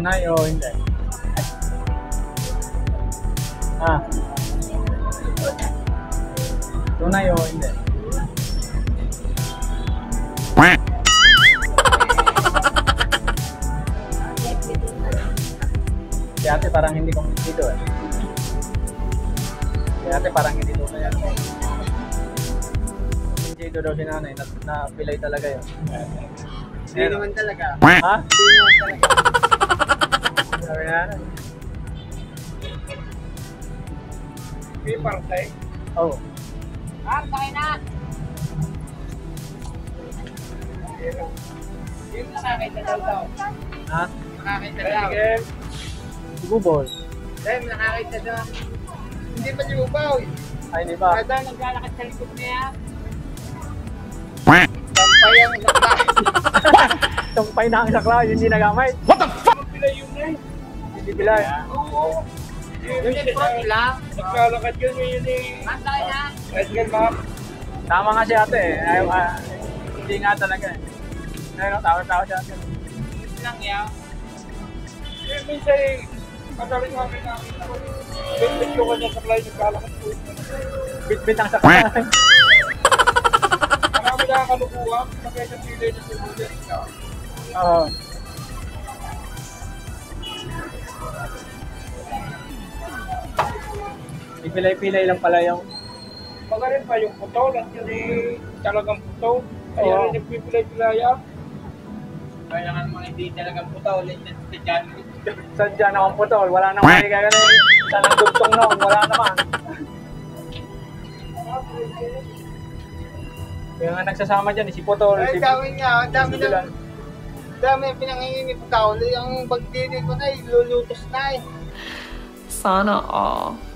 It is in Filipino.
Tunay o hindi? Ah. Tunay o hindi? Si ate parang hindi dito eh. Si ate parang hindi tunay yan. Dito daw si nanay, na-pilay talaga yun. Hindi naman talaga. Ha? Hindi naman talaga. Sabi na nanay. May partay. Oo. Tayo na! Yung nakakita daw. Ha? Nakakita daw. Gubol. Dahil nakakita daw. Hindi pa liubaw. Ay, di ba? Kada naglalakad sa likod niya. Sampay ang lakad. Tumpay na ang sakla, yun hindi nagamay. What the fuck? Pilay yun eh. Hindi bilay. Oo. Yung front lang. Naglalakad yun eh. Tayo na. Let's go, ma'am. Tama nga si ate eh. Ayaw, hindi nga talaga eh. Ayun, tawa-tawa si ate. Ito lang yan. Eh, minsan eh. Pagaling kami namin. Bit-bit ko kanya sa fly. Naglalakad po. Bit-bit ang sakla. Marami nakakalukuha. Magkaya sa pilay na sinulit. Oo. Ipilay-pilay lang pala yung... Magaling pa yung putol. At yun eh. Talagang putol. Kaya Oo. rin nagpipilay-pilaya. Kaya nga naman hindi talagang putol. Sa dyan. Sadya naman putol. Wala naman may gagaling. Sa nagdugtong noon. Wala naman. Kaya nga nagsasama dyan, si Putol. Ay, Si... dami nga. Dami si Bilan. na. Dami ang pinanginginip tao. Ang pagdinig ko na, ilulutos na eh. Sana all.